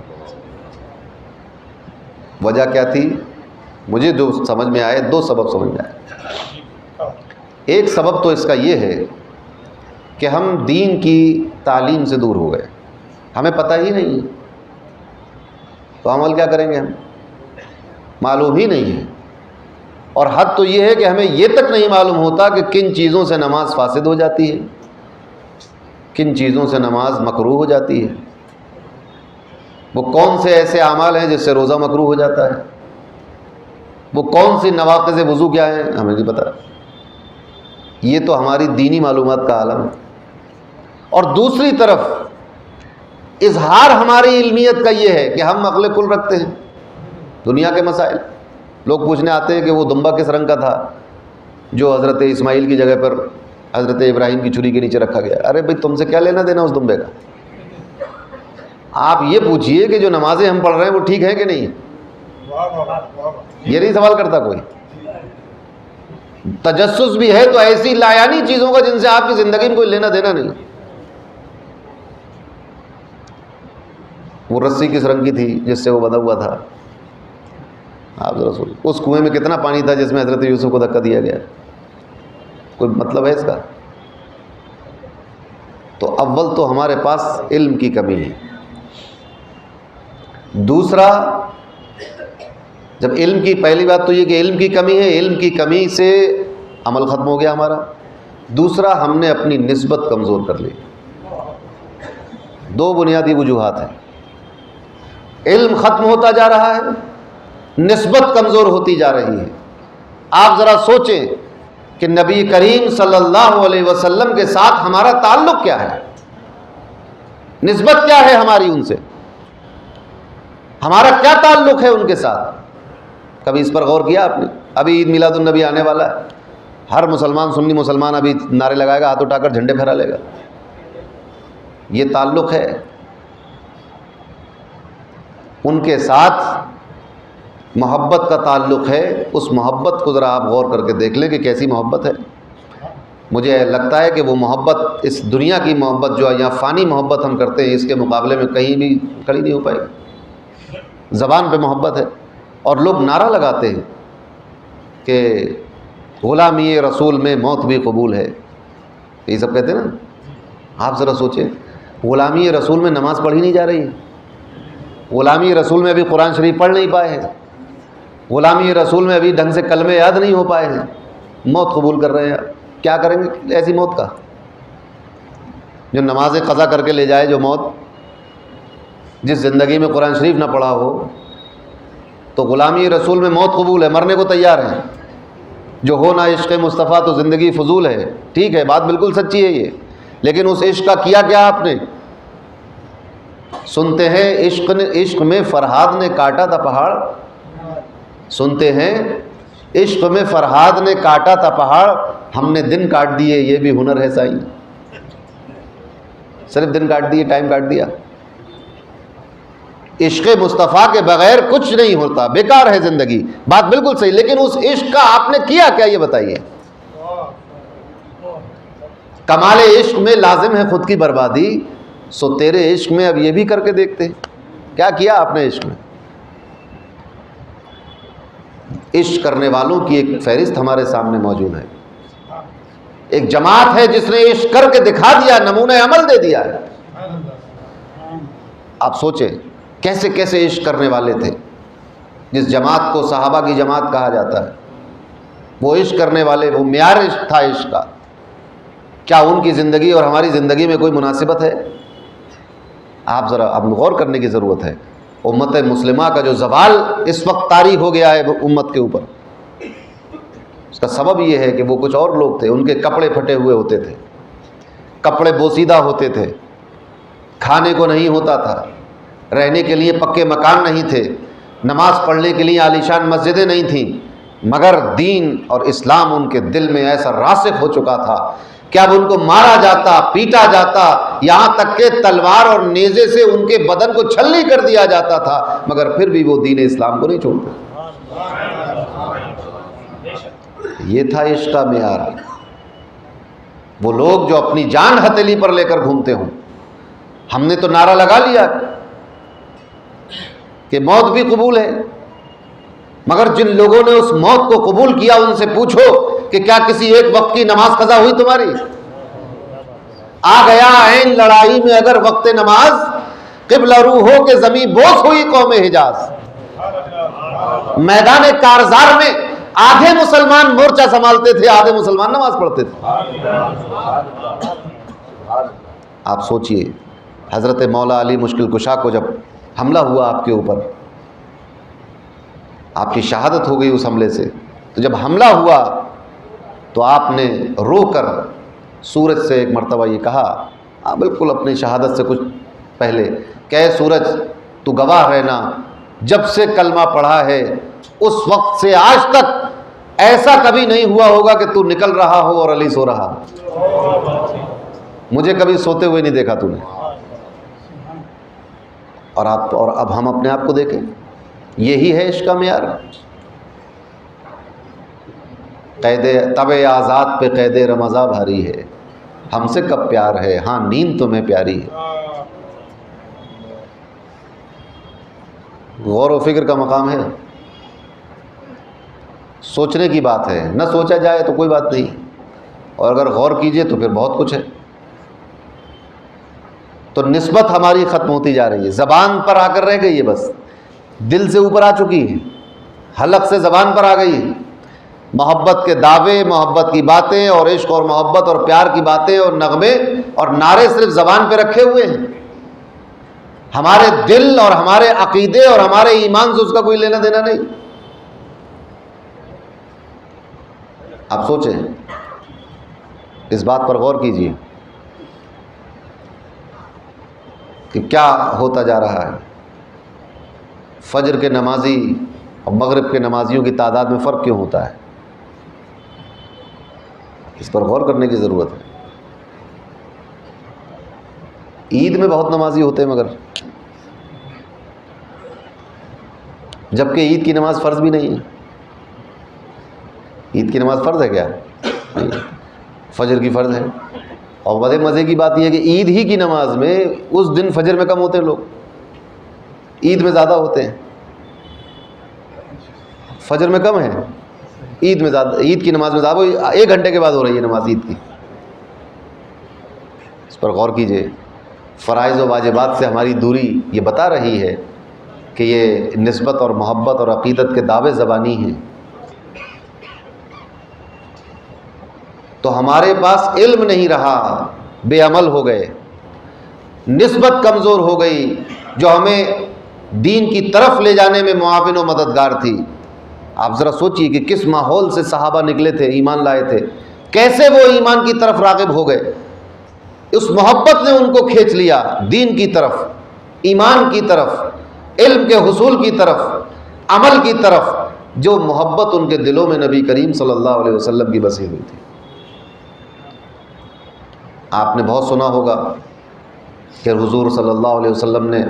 وجہ کیا تھی؟ مجھے جو سمجھ میں آئے، 2 سبب سمجھ میں آئے۔ ایک سبب تو اس کا یہ ہے کہ ہم دین کی تعلیم سے دور ہو گئے، ہمیں پتہ ہی نہیں ہے، تو عمل کیا کریں گے؟ ہم معلوم ہی نہیں ہے۔ اور حد تو یہ ہے کہ ہمیں یہ تک نہیں معلوم ہوتا کہ کن چیزوں سے نماز فاسد ہو جاتی ہے، کن چیزوں سے نماز مکروہ ہو جاتی ہے، وہ کون سے ایسے اعمال ہیں جس سے روزہ مکروہ ہو جاتا ہے، وہ کون سی نواقض وضو کیا ہیں، ہمیں نہیں پتہ۔ یہ تو ہماری دینی معلومات کا عالم ہے۔ اور دوسری طرف اظہار ہماری علمیت کا یہ ہے کہ ہم عقل کل رکھتے ہیں دنیا کے مسائل۔ لوگ پوچھنے آتے ہیں کہ وہ دمبا کس رنگ کا تھا جو حضرت اسماعیل کی جگہ پر حضرت ابراہیم کی چھری کے نیچے رکھا گیا؟ ارے بھائی تم سے کیا لینا دینا اس دمبے کا؟ آپ یہ پوچھئے کہ جو نمازیں ہم پڑھ رہے ہیں وہ ٹھیک ہیں کہ نہیں؟ یہ نہیں سوال کرتا کوئی۔ تجسس بھی ہے تو ایسی لایانی چیزوں کا جن سے آپ کی زندگی میں کوئی لینا دینا نہیں۔ وہ رسی کس رنگ کی تھی جس سے وہ بندھا ہوا تھا؟ آپ ذرا سوچیں، اس کنویں میں کتنا پانی تھا جس میں حضرت یوسف کو دھکا دیا گیا؟ کوئی مطلب ہے اس کا؟ تو اول تو ہمارے پاس علم کی کمی ہے۔ دوسرا، جب علم کی، پہلی بات تو یہ کہ علم کی کمی ہے، علم کی کمی سے عمل ختم ہو گیا ہمارا۔ دوسرا، ہم نے اپنی نسبت کمزور کر لی۔ دو بنیادی وجوہات ہیں، علم ختم ہوتا جا رہا ہے، نسبت کمزور ہوتی جا رہی ہے۔ آپ ذرا سوچیں کہ نبی کریم صلی اللہ علیہ وسلم کے ساتھ ہمارا تعلق کیا ہے، نسبت کیا ہے ہماری ان سے، ہمارا کیا تعلق ہے ان کے ساتھ؟ کبھی اس پر غور کیا آپ نے؟ ابھی عید میلاد النبی آنے والا ہے، ہر مسلمان، سنی مسلمان ابھی نعرے لگائے گا، ہاتھ اٹھا کر جھنڈے پھہرا لے گا۔ یہ تعلق ہے ان کے ساتھ، محبت کا تعلق ہے۔ اس محبت کو ذرا آپ غور کر کے دیکھ لیں کہ کیسی محبت ہے۔ مجھے لگتا ہے کہ وہ محبت، اس دنیا کی محبت جو یہاں فانی محبت ہم کرتے ہیں، اس کے مقابلے میں کہیں بھی کھڑی نہیں ہو پائے گی۔ زبان پہ محبت ہے اور لوگ نعرہ لگاتے ہیں کہ غلامی رسول میں موت بھی قبول ہے، یہ سب کہتے ہیں نا۔ آپ ذرا سوچیں، غلامی رسول میں نماز پڑھی نہیں جا رہی ہے، غلامی رسول میں ابھی قرآن شریف پڑھ نہیں پائے ہیں، غلامی رسول میں ابھی ڈھنگ سے کلمے یاد نہیں ہو پائے ہیں، موت قبول کر رہے ہیں۔ کیا کریں گے ایسی موت کا؟ جو نمازیں قضا کر کے لے جائے، جو موت، جس زندگی میں قرآن شریف نہ پڑھا ہو، تو غلامی رسول میں موت قبول ہے، مرنے کو تیار ہیں۔ جو ہو نہ عشق مصطفیٰ تو زندگی فضول ہے، ٹھیک ہے، بات بالکل سچی ہے یہ، لیکن اس عشق کا کیا کیا آپ نے؟ سنتے ہیں عشق میں فرہاد نے کاٹا تھا پہاڑ، سنتے ہیں عشق میں فرہاد نے کاٹا تھا پہاڑ، ہم نے دن کاٹ دیے، یہ بھی ہنر ہے سائیں۔ صرف دن کاٹ دیے، ٹائم کاٹ دیا۔ عشق مصطفیٰ کے بغیر کچھ نہیں ہوتا، بیکار ہے زندگی، بات بالکل صحیح، لیکن اس عشق کا آپ نے کیا کیا یہ بتائیے۔ کمال عشق میں لازم ہے خود کی بربادی، سو تیرے عشق میں اب یہ بھی کر کے دیکھتے کیا کیا آپ نے عشق میں۔ عشق کرنے والوں کی ایک فہرست ہمارے سامنے موجود ہے، ایک جماعت ہے جس نے عشق کر کے دکھا دیا، نمونہ عمل دے دیا ہے۔ آپ سوچیں کیسے کیسے عشق کرنے والے تھے، جس جماعت کو صحابہ کی جماعت کہا جاتا ہے، وہ عشق کرنے والے، وہ معیار عشق تھا عشق کا۔ کیا ان کی زندگی اور ہماری زندگی میں کوئی مناسبت ہے؟ آپ ذرا اب غور کرنے کی ضرورت ہے۔ امت مسلمہ کا جو زوال اس وقت طاری ہو گیا ہے امت کے اوپر، اس کا سبب یہ ہے کہ وہ کچھ اور لوگ تھے، ان کے کپڑے پھٹے ہوئے ہوتے تھے، کپڑے بوسیدہ ہوتے تھے، کھانے کو نہیں ہوتا تھا، رہنے کے لیے پکے مکان نہیں تھے، نماز پڑھنے کے لیے عالیشان مسجدیں نہیں تھیں، مگر دین اور اسلام ان کے دل میں ایسا راسخ ہو چکا تھا کہ اب ان کو مارا جاتا، پیٹا جاتا، یہاں تک کہ تلوار اور نیزے سے ان کے بدن کو چھلنی کر دیا جاتا تھا، مگر پھر بھی وہ دین اسلام کو نہیں چھوڑتے۔ یہ تھا عشق کا معیار۔ وہ لوگ جو اپنی جان ہتھیلی پر لے کر گھومتے ہوں، ہم نے تو نعرہ لگا لیا کہ موت بھی قبول ہے، مگر جن لوگوں نے اس موت کو قبول کیا ان سے پوچھو کہ کیا کسی ایک وقت کی نماز قضا ہوئی تمہاری؟ آ گیا عین لڑائی میں اگر وقت نماز، قبلہ رو ہو کے زمین بوس ہوئی قوم حجاز۔ میدان کارزار میں آدھے مسلمان مورچہ سنبھالتے تھے، آدھے مسلمان نماز پڑھتے تھے۔ آپ سوچئے حضرت مولا علی مشکل کشا کو جب حملہ ہوا آپ کے اوپر، آپ کی شہادت ہو گئی اس حملے سے، تو جب حملہ ہوا تو آپ نے رو کر سورج سے ایک مرتبہ یہ کہا، بالکل اپنی شہادت سے کچھ پہلے، کہ اے سورج تو گواہ رہنا، جب سے کلمہ پڑھا ہے اس وقت سے آج تک ایسا کبھی نہیں ہوا ہوگا کہ تو نکل رہا ہو اور علی سو رہا ہو۔ مجھے کبھی سوتے ہوئے نہیں دیکھا تو نے۔ اور اب ہم اپنے آپ کو دیکھیں، یہی ہے عشق کا معیار۔ قید تب آزاد پہ قید رمضاں بھاری ہے، ہم سے کب پیار ہے، ہاں نیند تمہیں پیاری ہے۔ غور و فکر کا مقام ہے، سوچنے کی بات ہے، نہ سوچا جائے تو کوئی بات نہیں، اور اگر غور کیجئے تو پھر بہت کچھ ہے۔ تو نسبت ہماری ختم ہوتی جا رہی ہے، زبان پر آ کر رہ گئی ہے، بس دل سے اوپر آ چکی ہے، حلق سے زبان پر آ گئی ہے۔ محبت کے دعوے، محبت کی باتیں اور عشق اور محبت اور پیار کی باتیں اور نغمے اور نعرے صرف زبان پہ رکھے ہوئے ہیں، ہمارے دل اور ہمارے عقیدے اور ہمارے ایمان سے اس کا کوئی لینا دینا نہیں۔ آپ سوچیں، اس بات پر غور کیجئے کہ کیا ہوتا جا رہا ہے۔ فجر کے نمازی اور مغرب کے نمازیوں کی تعداد میں فرق کیوں ہوتا ہے؟ اس پر غور کرنے کی ضرورت ہے۔ عید میں بہت نمازی ہوتے ہیں، مگر جبکہ عید کی نماز فرض بھی نہیں ہے۔ عید کی نماز فرض ہے کیا؟ نہیں، فجر کی فرض ہے۔ اور بڑے مزے کی بات یہ ہے کہ عید ہی کی نماز میں اس دن فجر میں کم ہوتے ہیں لوگ، عید میں زیادہ ہوتے ہیں۔ فجر میں کم ہے، عید میں زیادہ، عید کی نماز میں زیادہ، 1 گھنٹے کے بعد ہو رہی ہے نماز عید کی۔ اس پر غور کیجئے، فرائض و واجبات سے ہماری دوری یہ بتا رہی ہے کہ یہ نسبت اور محبت اور عقیدت کے دعوے زبانی ہیں۔ تو ہمارے پاس علم نہیں رہا، بے عمل ہو گئے، نسبت کمزور ہو گئی جو ہمیں دین کی طرف لے جانے میں معاون و مددگار تھی۔ آپ ذرا سوچئے کہ کس ماحول سے صحابہ نکلے تھے، ایمان لائے تھے، کیسے وہ ایمان کی طرف راغب ہو گئے۔ اس محبت نے ان کو کھینچ لیا دین کی طرف، ایمان کی طرف، علم کے حصول کی طرف، عمل کی طرف، جو محبت ان کے دلوں میں نبی کریم صلی اللہ علیہ وسلم کی بسی ہوئی تھی۔ آپ نے بہت سنا ہوگا کہ حضور صلی اللہ علیہ وسلم نے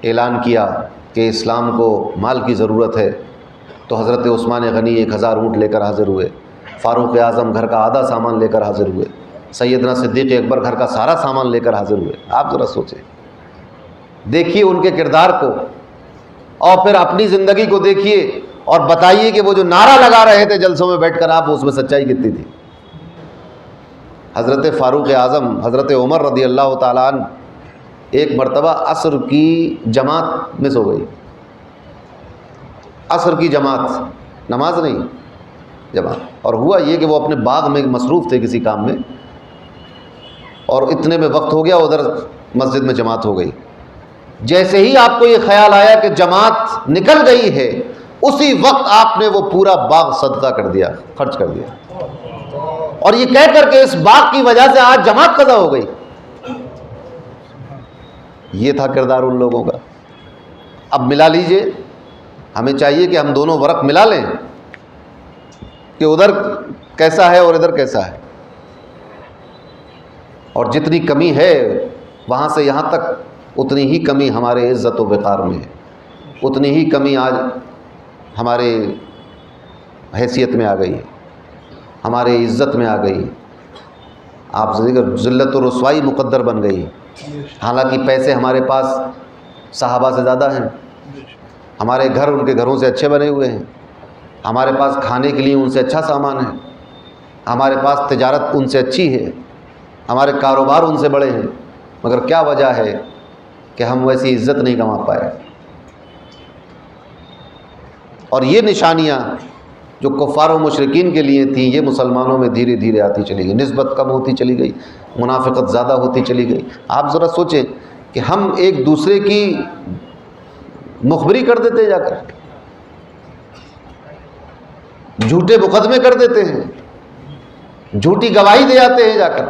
اعلان کیا کہ اسلام کو مال کی ضرورت ہے، تو حضرت عثمان غنی 1000 اونٹ لے کر حاضر ہوئے، فاروق اعظم گھر کا آدھا سامان لے کر حاضر ہوئے، سیدنا صدیق اکبر گھر کا سارا سامان لے کر حاضر ہوئے۔ آپ ذرا سوچیں، دیکھیے ان کے کردار کو، اور پھر اپنی زندگی کو دیکھیے اور بتائیے کہ وہ جو نعرہ لگا رہے تھے جلسوں میں بیٹھ کر، آپ اس میں سچائی کتنی تھی۔ حضرت فاروق اعظم حضرت عمر رضی اللہ تعالیٰ عنہ ایک مرتبہ عصر کی جماعت مس ہو گئی، عصر کی جماعت، نماز نہیں جماعت، اور ہوا یہ کہ وہ اپنے باغ میں مصروف تھے کسی کام میں، اور اتنے میں وقت ہو گیا، ادھر مسجد میں جماعت ہو گئی۔ جیسے ہی آپ کو یہ خیال آیا کہ جماعت نکل گئی ہے، اسی وقت آپ نے وہ پورا باغ صدقہ کر دیا، خرچ کر دیا، اور یہ کہہ کر کہ اس باغ کی وجہ سے آج جماعت قضا ہو گئی۔ یہ تھا کردار ان لوگوں کا۔ اب ملا لیجئے، ہمیں چاہیے کہ ہم دونوں ورق ملا لیں کہ ادھر کیسا ہے اور ادھر کیسا ہے، اور جتنی کمی ہے وہاں سے یہاں تک اتنی ہی کمی ہمارے عزت و وقار میں ہے، اتنی ہی کمی آج ہمارے حیثیت میں آ گئی ہے، ہمارے عزت میں آ گئی۔ آپ ذلت و رسوائی مقدر بن گئی، حالانکہ پیسے ہمارے پاس صحابہ سے زیادہ ہیں، ہمارے گھر ان کے گھروں سے اچھے بنے ہوئے ہیں، ہمارے پاس کھانے کے لیے ان سے اچھا سامان ہے، ہمارے پاس تجارت ان سے اچھی ہے، ہمارے کاروبار ان سے بڑے ہیں، مگر کیا وجہ ہے کہ ہم ویسی عزت نہیں کما پائے؟ اور یہ نشانیاں جو کفار و مشرکین کے لیے تھیں، یہ مسلمانوں میں دھیرے دھیرے آتی چلی گئی، نسبت کم ہوتی چلی گئی، منافقت زیادہ ہوتی چلی گئی۔ آپ ذرا سوچیں کہ ہم ایک دوسرے کی مخبری کر دیتے ہیں، جا کر جھوٹے مقدمے کر دیتے ہیں، جھوٹی گواہی دے آتے ہیں، جا کر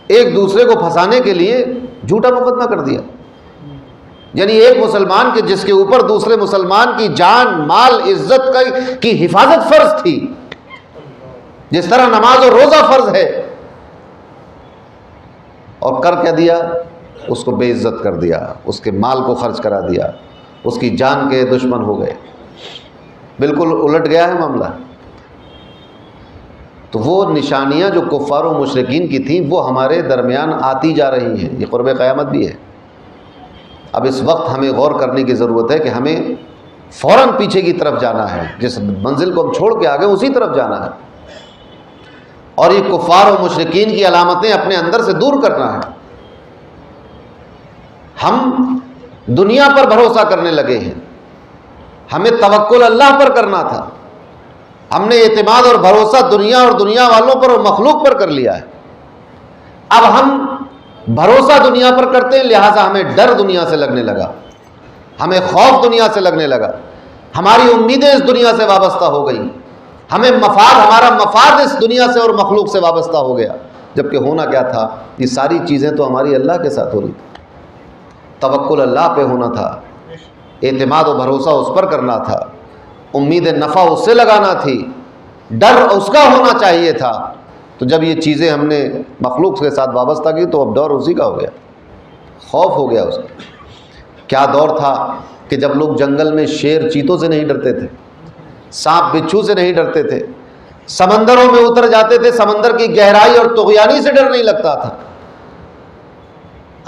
ایک دوسرے کو پھنسانے کے لیے جھوٹا مقدمہ کر دیا۔ یعنی ایک مسلمان کے جس کے اوپر دوسرے مسلمان کی جان، مال، عزت کی حفاظت فرض تھی، جس طرح نماز اور روزہ فرض ہے، اور کر کیا دیا؟ اس کو بے عزت کر دیا، اس کے مال کو خرچ کرا دیا، اس کی جان کے دشمن ہو گئے، بالکل الٹ گیا ہے معاملہ۔ تو وہ نشانیاں جو کفار و مشرکین کی تھیں وہ ہمارے درمیان آتی جا رہی ہیں، یہ قرب قیامت بھی ہے۔ اب اس وقت ہمیں غور کرنے کی ضرورت ہے کہ ہمیں فوراً پیچھے کی طرف جانا ہے، جس منزل کو ہم چھوڑ کے آگے اسی طرف جانا ہے، اور یہ کفار و مشرکین کی علامتیں اپنے اندر سے دور کرنا ہے۔ ہم دنیا پر بھروسہ کرنے لگے ہیں، ہمیں توکل اللہ پر کرنا تھا، ہم نے اعتماد اور بھروسہ دنیا اور دنیا والوں پر اور مخلوق پر کر لیا ہے۔ اب ہم بھروسہ دنیا پر کرتے ہیں، لہٰذا ہمیں ڈر دنیا سے لگنے لگا، ہمیں خوف دنیا سے لگنے لگا، ہماری امیدیں اس دنیا سے وابستہ ہو گئی، ہمیں ہمارا مفاد اس دنیا سے اور مخلوق سے وابستہ ہو گیا، جبکہ ہونا کیا تھا؟ یہ ساری چیزیں تو ہماری اللہ کے ساتھ ہو رہی تھی، توکل اللہ پہ ہونا تھا، اعتماد و بھروسہ اس پر کرنا تھا، امید نفع اس سے لگانا تھی، ڈر اس کا ہونا چاہیے تھا۔ تو جب یہ چیزیں ہم نے مخلوق کے ساتھ وابستہ کی تو اب ڈر اسی کا ہو گیا، خوف ہو گیا اس کا۔ کیا دور تھا کہ جب لوگ جنگل میں شیر چیتوں سے نہیں ڈرتے تھے، سانپ بچھو سے نہیں ڈرتے تھے، سمندروں میں اتر جاتے تھے، سمندر کی گہرائی اور طغیانی سے ڈر نہیں لگتا تھا،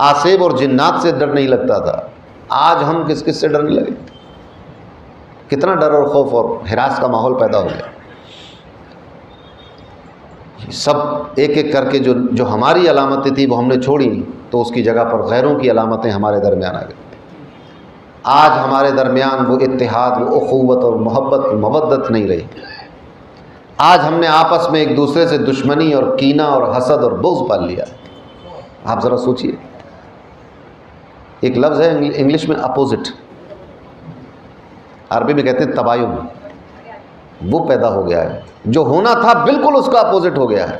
آسیب اور جنات سے ڈر نہیں لگتا تھا۔ آج ہم کس کس سے ڈرنے لگے؟ کتنا ڈر اور خوف اور ہراس کا ماحول پیدا ہو گیا۔ سب ایک ایک کر کے جو ہماری علامتیں تھیں وہ ہم نے چھوڑی، تو اس کی جگہ پر غیروں کی علامتیں ہمارے درمیان آ گئی۔ آج ہمارے درمیان وہ اتحاد، وہ اخوت اور محبت، مودت نہیں رہی۔ آج ہم نے آپس میں ایک دوسرے سے دشمنی اور کینہ اور حسد اور بغض پال لیا۔ آپ ذرا سوچئے، ایک لفظ ہے انگلش میں اپوزٹ، عربی میں کہتے ہیں تباین، وہ پیدا ہو گیا ہے۔ جو ہونا تھا بالکل اس کا اپوزٹ ہو گیا ہے،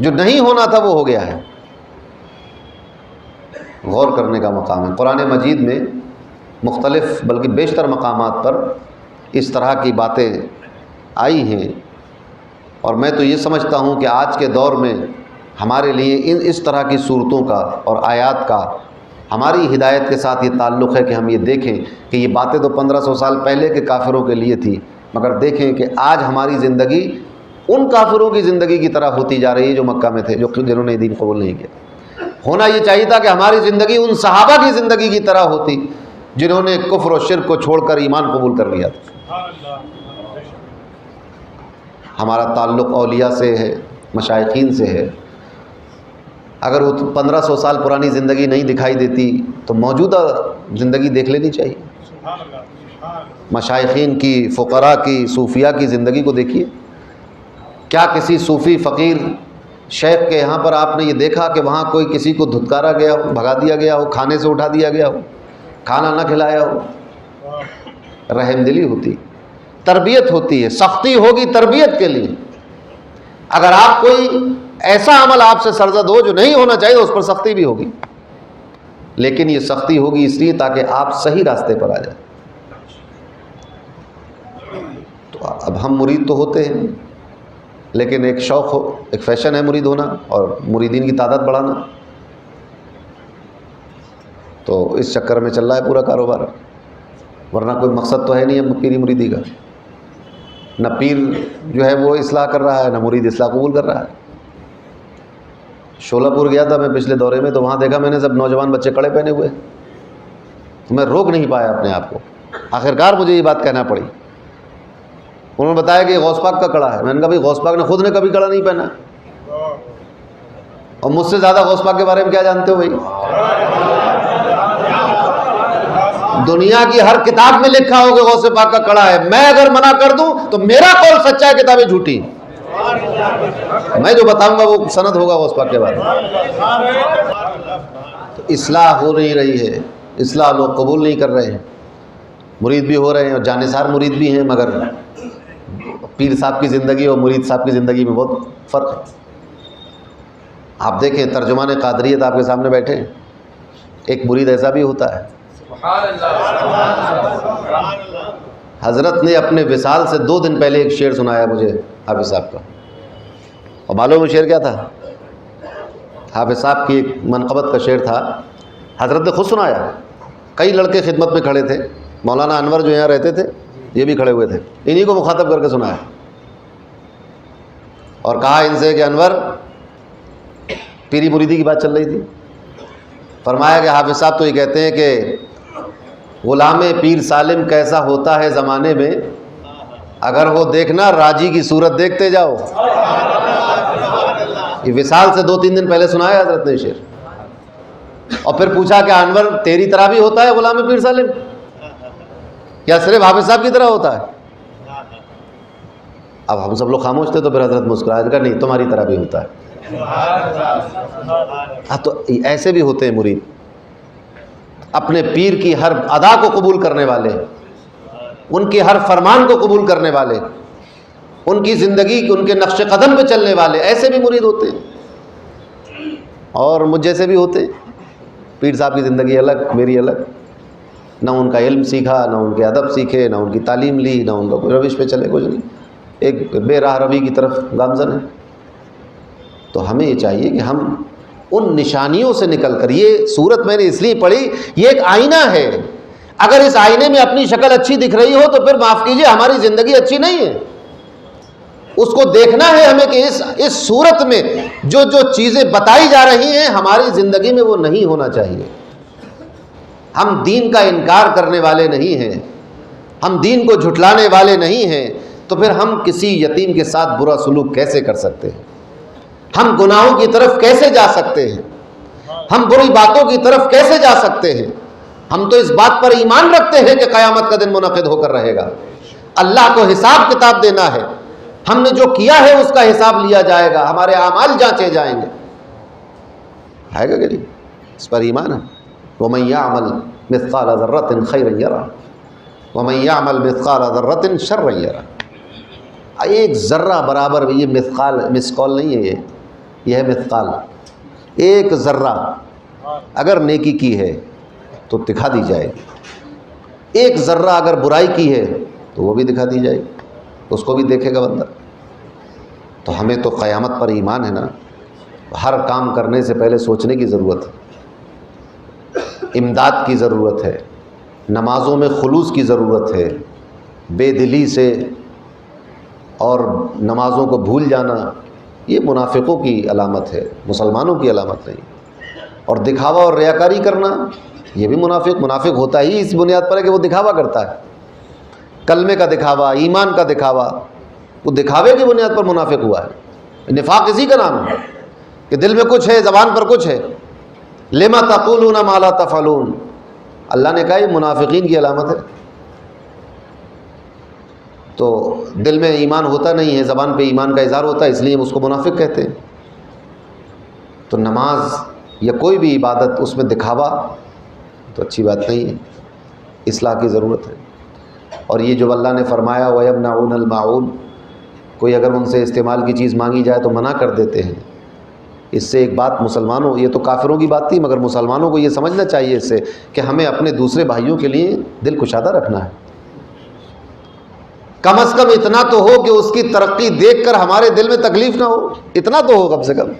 جو نہیں ہونا تھا وہ ہو گیا ہے۔ غور کرنے کا مقام ہے۔ قرآن مجید میں مختلف بلکہ بیشتر مقامات پر اس طرح کی باتیں آئی ہیں، اور میں تو یہ سمجھتا ہوں کہ آج کے دور میں ہمارے لیے اس طرح کی صورتوں کا اور آیات کا ہماری ہدایت کے ساتھ یہ تعلق ہے کہ ہم یہ دیکھیں کہ یہ باتیں تو 1500 سال پہلے کے کافروں کے لیے تھی، مگر دیکھیں کہ آج ہماری زندگی ان کافروں کی زندگی کی طرح ہوتی جا رہی ہے جو مکہ میں تھے، جنہوں نے دین قبول نہیں کیا۔ ہونا یہ چاہیے تھا کہ ہماری زندگی ان صحابہ کی زندگی کی طرح ہوتی جنہوں نے کفر و شرک کو چھوڑ کر ایمان قبول کر لیا تھا۔ ہمارا تعلق اولیاء سے ہے، مشائخین سے ہے۔ اگر وہ 1500 سال پرانی زندگی نہیں دکھائی دیتی تو موجودہ زندگی دیکھ لینی چاہیے۔ مشائخین کی، فقراء کی، صوفیاء کی زندگی کو دیکھیے۔ کیا کسی صوفی فقیر شیخ کے یہاں پر آپ نے یہ دیکھا کہ وہاں کوئی کسی کو دھتکارا گیا ہو، بھگا دیا گیا ہو، کھانے سے اٹھا دیا گیا ہو، کھانا نہ کھلایا ہو؟ رحم دلی ہوتی، تربیت ہوتی ہے، سختی ہوگی تربیت کے لیے۔ اگر آپ کوئی ایسا عمل آپ سے سرزد ہو جو نہیں ہونا چاہیے اس پر سختی بھی ہوگی، لیکن یہ سختی ہوگی اس لیے تاکہ آپ صحیح راستے پر آ جائیں۔ تو اب ہم مرید تو ہوتے ہیں، لیکن ایک شوق ہو، ایک فیشن ہے مرید ہونا اور مریدین کی تعداد بڑھانا، تو اس چکر میں چل رہا ہے پورا کاروبار، ورنہ کوئی مقصد تو ہے نہیں اب پیری مریدی کا۔ نہ پیر جو ہے وہ اصلاح کر رہا ہے، نہ مرید اصلاح قبول کر رہا ہے۔ شولہ پور گیا تھا میں پچھلے دورے میں، تو وہاں دیکھا میں نے سب نوجوان بچے کڑے پہنے ہوئے، تو میں روک نہیں پایا اپنے آپ کو۔ آخرکار مجھے یہ بات کہنا پڑی. انہوں نے بتایا کہ یہ غوث پاک کا کڑا ہے. میں نے کہا بھائی غوث پاک نے خود نے کبھی کڑا نہیں پہنا, اور مجھ سے زیادہ غوث پاک کے بارے میں کیا جانتے ہو بھائی؟ دنیا کی ہر کتاب میں لکھا ہو کہ غوث پاک کا کڑا ہے. میں اگر منع کر دوں تو میرا قول سچا ہے, کتابیں جھوٹی. میں جو بتاؤں گا وہ سند ہوگا غوث پاک کے بارے میں. تو اصلاح ہو نہیں رہی ہے, اصلاح لوگ قبول نہیں کر رہے ہیں. مرید بھی ہو رہے ہیں اور جانثار مرید بھی ہیں, مگر پیر صاحب کی زندگی اور مرید صاحب کی زندگی میں بہت فرق ہے. آپ دیکھیں ترجمان قادریت آپ کے سامنے بیٹھے ہیں, ایک مرید ایسا بھی ہوتا ہے. حضرت نے اپنے وصال سے 2 دن پہلے ایک شعر سنایا مجھے حافظ صاحب کا, اور معلوم وہ شعر کیا تھا؟ حافظ صاحب کی ایک منقبت کا شعر تھا. حضرت نے خود سنایا, کئی لڑکے خدمت میں کھڑے تھے, مولانا انور جو یہاں رہتے تھے یہ بھی کھڑے ہوئے تھے, انہی کو مخاطب کر کے سنایا اور کہا ان سے کہ انور, پیری مریدی کی بات چل رہی تھی, فرمایا کہ حافظ صاحب تو یہ کہتے ہیں کہ غلام پیر سالم کیسا ہوتا ہے زمانے میں, اگر وہ دیکھنا راجی کی صورت دیکھتے جاؤ. یہ وصال سے 2-3 دن پہلے سنایا حضرت نے شعر, اور پھر پوچھا کہ انور تیری طرح بھی ہوتا ہے غلام پیر سالم, یا صرف حافظ صاحب کی طرح ہوتا ہے؟ اب ہم سب لوگ خاموش تھے, تو پھر حضرت مسکرایا کہ نہیں تمہاری طرح بھی ہوتا ہے. ہاں, تو ایسے بھی ہوتے ہیں مرید, اپنے پیر کی ہر ادا کو قبول کرنے والے, ان کے ہر فرمان کو قبول کرنے والے, ان کی زندگی ان کے نقش قدم پہ چلنے والے, ایسے بھی مرید ہوتے ہیں. اور مجھ جیسے بھی ہوتے ہیں. پیر صاحب کی زندگی الگ, میری الگ, نہ ان کا علم سیکھا, نہ ان کے ادب سیکھے, نہ ان کی تعلیم لی, نہ ان کا کوئی روش پہ چلے, کچھ نہیں, ایک بے راہ روی کی طرف گامزن ہے. تو ہمیں یہ چاہیے کہ ہم ان نشانیوں سے نکل کر, یہ صورت میں نے اس لیے پڑھی, یہ ایک آئینہ ہے. اگر اس آئینے میں اپنی شکل اچھی دکھ رہی ہو تو پھر معاف کیجئے ہماری زندگی اچھی نہیں ہے. اس کو دیکھنا ہے ہمیں کہ اس صورت میں جو چیزیں بتائی جا رہی ہیں ہماری زندگی میں وہ نہیں ہونا چاہیے. ہم دین کا انکار کرنے والے نہیں ہیں, ہم دین کو جھٹلانے والے نہیں ہیں, تو پھر ہم کسی یتیم کے ساتھ برا سلوک کیسے کر سکتے ہیں؟ ہم گناہوں کی طرف کیسے جا سکتے ہیں؟ ہم بری باتوں کی طرف کیسے جا سکتے ہیں؟ ہم تو اس بات پر ایمان رکھتے ہیں کہ قیامت کا دن منعقد ہو کر رہے گا, اللہ کو حساب کتاب دینا ہے, ہم نے جو کیا ہے اس کا حساب لیا جائے گا, ہمارے اعمال جانچے جائیں گے. ہے گا کہ نہیں؟ اس پر ایمان ہے. وَمَن يَعْمَلْ مِثْقَالَ ذَرَّةٍ خَيْرًا يَرَهُ وَمَن يَعْمَلْ مِثْقَالَ ذَرَّةٍ شَرًّا يَرَهُ. ایک ذرہ برابر, یہ مثقال نہیں ہے, یہ ہے مثقال. ایک ذرہ اگر نیکی کی ہے تو دکھا دی جائے گی, ایک ذرہ اگر برائی کی ہے تو وہ بھی دکھا دی جائے گی, اس کو بھی دیکھے گا بندہ. تو ہمیں تو قیامت پر ایمان ہے نا. ہر کام کرنے سے پہلے سوچنے کی ضرورت ہے, امداد کی ضرورت ہے, نمازوں میں خلوص کی ضرورت ہے. بے دلی سے اور نمازوں کو بھول جانا یہ منافقوں کی علامت ہے, مسلمانوں کی علامت نہیں. اور دکھاوا اور ریاکاری کرنا یہ بھی منافق ہوتا ہی اس بنیاد پر ہے کہ وہ دکھاوا کرتا ہے. کلمے کا دکھاوا, ایمان کا دکھاوا, وہ دکھاوے کی بنیاد پر منافق ہوا ہے. نفاق اسی کا نام ہے کہ دل میں کچھ ہے, زبان پر کچھ ہے. لما تقولون ما لا تفعلون, اللہ نے کہا یہ منافقین کی علامت ہے. تو دل میں ایمان ہوتا نہیں ہے, زبان پہ ایمان کا اظہار ہوتا ہے, اس لیے ہم اس کو منافق کہتے ہیں. تو نماز یا کوئی بھی عبادت اس میں دکھاوا تو اچھی بات نہیں ہے, اصلاح کی ضرورت ہے. اور یہ جو اللہ نے فرمایا وَيَمْنَعُونَ الْمَاعُونَ, کوئی اگر ان سے استعمال کی چیز مانگی جائے تو منع کر دیتے ہیں. اس سے ایک بات مسلمانوں, یہ تو کافروں کی بات تھی, مگر مسلمانوں کو یہ سمجھنا چاہیے اس سے کہ ہمیں اپنے دوسرے بھائیوں کے لیے دل کشادہ رکھنا ہے. کم از کم اتنا تو ہو کہ اس کی ترقی دیکھ کر ہمارے دل میں تکلیف نہ ہو, اتنا تو ہو کم سے کم.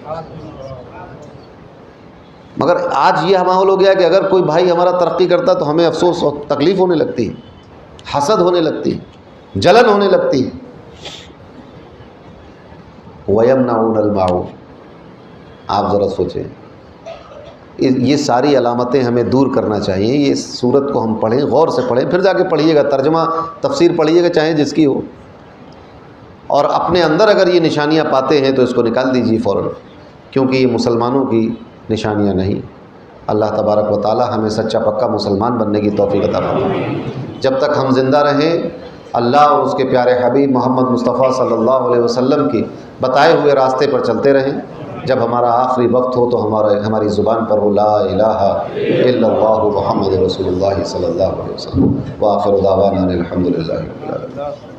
مگر آج یہ ماحول ہو گیا کہ اگر کوئی بھائی ہمارا ترقی کرتا تو ہمیں افسوس اور تکلیف ہونے لگتی ہے, حسد ہونے لگتی ہے, جلن ہونے لگتی ہے. وَيَمْنَعُونَ الْمَاعُونَ, آپ ذرا سوچیں یہ ساری علامتیں ہمیں دور کرنا چاہیے. یہ سورت کو ہم پڑھیں، غور سے پڑھیں، پھر جا کے پڑھیے گا، ترجمہ تفسیر پڑھیے گا چاہے جس کی ہو، اور اپنے اندر اگر یہ نشانیاں پاتے ہیں تو اس کو نکال دیجیے فوراً، کیونکہ یہ مسلمانوں کی نشانیاں نہیں. اللہ تبارک و تعالی ہمیں سچا پکا مسلمان بننے کی توفیق عطا فرمائے. جب تک ہم زندہ رہیں اللہ اور اس کے پیارے حبیب محمد مصطفیٰ صلی اللہ علیہ وسلم کی بتائے ہوئے راستے پر چلتے رہیں. جب ہمارا آخری وقت ہو تو ہماری زبان پر ہو لا الہ الا اللہ محمد رسول اللہ صلی اللہ علیہ وسلم. وآخر دعوانا الحمد للہ رب العالمین.